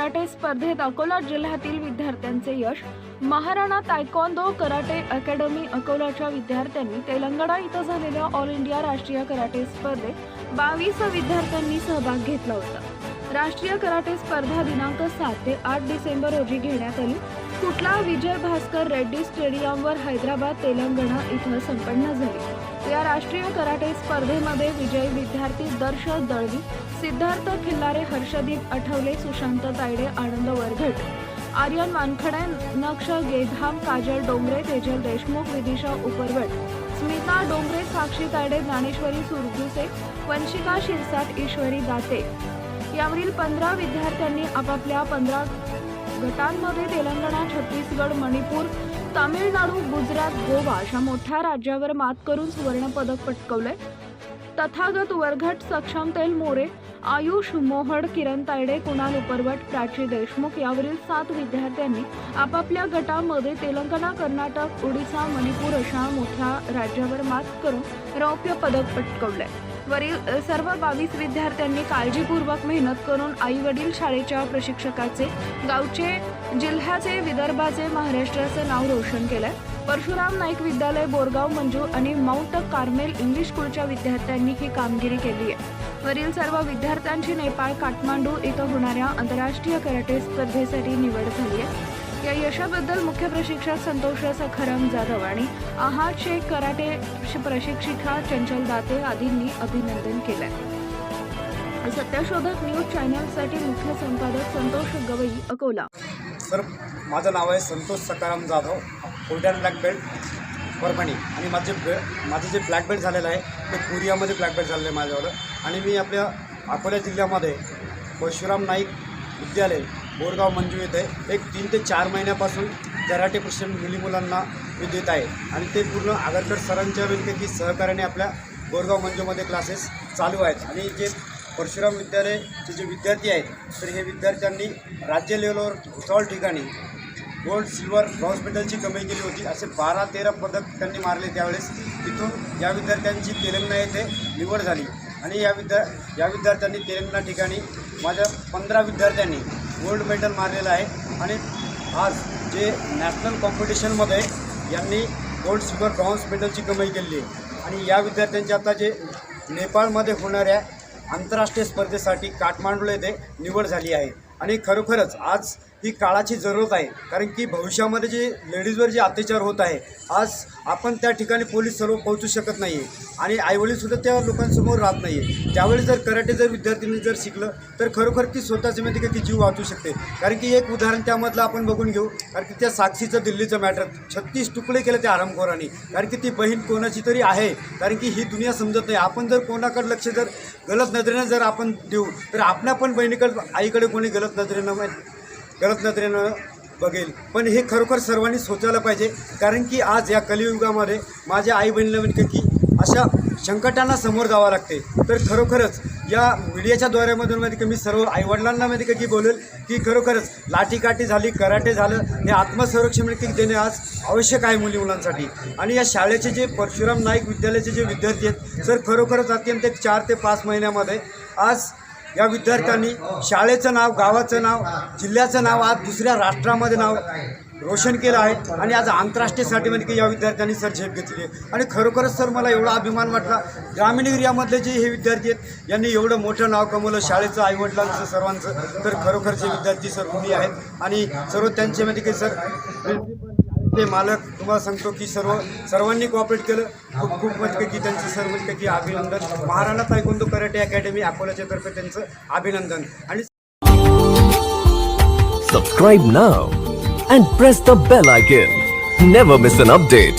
Karate स्पर्धेत अकोला जिल्ह्यातील विद्यार्थ्यांचे यश। महाराणा तायक्वांदो कराटे अकॅडमी अकोलाच्या विद्यार्थ्यांनी तेलंगणा इथं झालेल्या ऑल इंडिया राष्ट्रीय कराटे स्पर्धेत 22 विद्यार्थ्यांनी सहभाग घेतला होता। राष्ट्रीय कराटे स्पर्धा दिनांक 7 ते 8 डिसेंबर रोजी घेण्यात आली। कुटला विजय भास्कर रेड्डी स्टेडियमवर हैदराबाद तेलंगणा इथं संपन्न झाली। या राष्ट्रीय कराटे स्पर्धेमध्ये विजयी विद्यार्थी दर्श दळवी, सिद्धार्थ खिल्लारे, हर्षदीप आठवले, सुशांत तायडे, आनंद वरघट, आर्यन वानखडे, नक्ष गेधाम, काजल डोंगरे, तेजल देशमुख, विदिशा उपरवट, स्मिता डोंगरे, साक्षी तायडे, ज्ञानेश्वरी सुरगुसे, वंशिका शिरसाट, ईश्वरी दाते यावरील 15 विद्यार्थ्यांनी आपापल्या 15 गटांमध्ये तेलंगणा, छत्तीसगड, मणिपूर, तामिळनाडू, गुजरात, गोवा अशा मोठ्या राज्यावर मात करून सुवर्ण पदक पटकावले। तथागत वरघट, सक्षम तेल मोरे, आयुष मोहड, किरण तायडे, कुणाल उपरवट, प्राची देशमुख यावरील 7 विद्यार्थ्यांनी आपापल्या गटामध्ये तेलंगणा, कर्नाटक, ओडिसा, मणिपूर अशा मोठ्या राज्यावर मात करून रौप्य पदक पटकावले। वरील सर्व 22 विद्यार्थ्यांनी काळजीपूर्वक मेहनत करून आई-वडील, शाळेच्या प्रशिक्षकाचे, गावचे, जिल्ह्याचे, विदर्भाचे, महाराष्ट्राचे नाव रोशन केले। परशुराम नाईक विद्यालय, बोरगाव, मंजू आणि माउंट कार्मेल इंग्लिश स्कूलच्या विद्यार्थ्यांनी ही कामगिरी केली आहे। वरील सर्व विद्यार्थ्यांची नेपाळ, काठमांडू इथं होणाऱ्या आंतरराष्ट्रीय कराटे स्पर्धेसाठी निवड झाली आहे। या यशाबद्दल मुख्य प्रशिक्षक संतोष सखाराम जाधव आणि आहात शेख कराटे प्रशिक्षिका चंचल दाते आदींनी अभिनंदन केलंय। सत्यशोधक न्यूज चॅनलसाठी मुख्य संपादक संतोष गवई, अकोला। सर, माझं नाव आहे Santosh Sakharam Jadhav, golden black belt Parbhani. आणि माझं जे ब्लॅक बेल्ट झालेलं आहे ते कोरियामध्ये ब्लॅक बेल्ट झालेलं आहे माझ्यावर। आणि मी आपल्या अकोला जिल्ह्यामध्ये परशुराम नाईक विद्यालय, बोरगाव, मंजू येथे एक 3 ते 4 महिन्यापासून कराटे प्रशिक्षण मुलांना मी देत आहे। आणि ते पूर्ण आगरकर सरांच्या वेळी सहकार्याने आपल्या बोरगाव मंजूमध्ये क्लासेस चालू आहेत। आणि जे परशुराम विद्यालयाचे जे विद्यार्थी आहेत तर हे विद्यार्थ्यांनी राज्य लेवलवर पुष्कळ ठिकाणी गोल्ड, सिल्वर, ब्रॉन्झ मेडलची कमाई केली होती। असे 12-13 पदक त्यांनी मारले। त्यावेळेस तिथून या विद्यार्थ्यांची तेलंगणा येथे निवड झाली। आणि या विद्यार्थ्यांनी तेलंगणा ठिकाणी माझ्या 15 विद्यार्थ्यांनी गोल्ड मेडल मारलेलं आहे। आणि आज जे नॅशनल कॉम्पिटिशनमध्ये यांनी गोल्ड, सिल्वर, ब्रॉन्झ मेडलची कमाई केली आहे। आणि या विद्यार्थ्यांची आता जे नेपाळमध्ये होणाऱ्या आंतरराष्ट्रीय स्पर्धेसाठी काठमांडू येथे निवड झाली आहे। आणि खरोखरच आज ही काळाची जरूरत आहे, कारण की भविष्यामध्ये जे लेडीजवर जे अत्याचार होत आहे, आज आपण त्या ठिकाणी पोलीस सर्व पोहोचू शकत नाही आहे आणि आईवडीलसुद्धा त्या लोकांसमोर राहत नाही आहे। त्यावेळी जर कराटे जर विद्यार्थ्यांनी जर शिकलं तर खरोखर ती स्वतःची म्हणजे की जीव वाचू शकते। कारण की एक उदाहरण त्यामधलं आपण बघून घेऊ, कारण की त्या साक्षीचं दिल्लीचं मॅटर 36 तुकडे केले त्या हरामखोरांनी। कारण की ती बहीण कोणाची तरी आहे, कारण की ही दुनिया समजत नाही। आपण जर कोणाकडे लक्ष जर गलत नजरेनं जर आपण देऊ तर आपल्या पण बहिणीकडे, आईकडे कोणी गलत नजरेनं बघेल। पण हे खरोखर सर्वांनी सोचायला पाहिजे, कारण की आज या कलियुगामध्ये माझ्या आई बहिणीला म्हणजे की अशा संकटांना समोर जावं लागते। तर खरोखरच या मीडियाच्या द्वारामधून मध्ये की मी सर्व आईवडिलांना मध्ये की बोलेल की खरोखरच लाठीकाठी झाली, कराटे झालं, हे आत्मसंरक्षण म्हणजे देणे आज आवश्यक आहे मुलांसाठी। आणि या शाळेचे जे परशुराम नाईक विद्यालयाचे जे विद्यार्थी आहेत सर, खरोखरच अत्यंत 4 ते 5 महिन्यामध्ये आज या विद्यार्थ्यांनी शाळेचं नाव, गावाचं नाव, जिल्ह्याचं नाव आज दुसऱ्या राष्ट्रामध्ये नाव रोशन केलं आहे। आणि आज आंतरराष्ट्रीयसाठी म्हणजे की या विद्यार्थ्यांनी सर झेप घेतली आहे। आणि खरोखरच सर मला एवढा अभिमान वाटला, ग्रामीण एरियामधले जे हे विद्यार्थी आहेत यांनी एवढं मोठं नाव कमवलं, शाळेचं, आईवडिलांचं, सर्वांचं। तर खरोखरचे विद्यार्थी सर ऋणी आहेत आणि सर्व त्यांचे म्हणजे की सर ते मालक तुम्हाला सांगतो की सर्वांनी कोऑपरेट केलं। खूप म्हणजे की त्यांचं सर्व म्हणजे की अभिनंदन। महाराणा तायक्वांदो कराटे अकॅडमी अकोलाच्या तर्फे त्यांचं अभिनंदन। आणि subscribe now and press the bell icon. Never miss an update.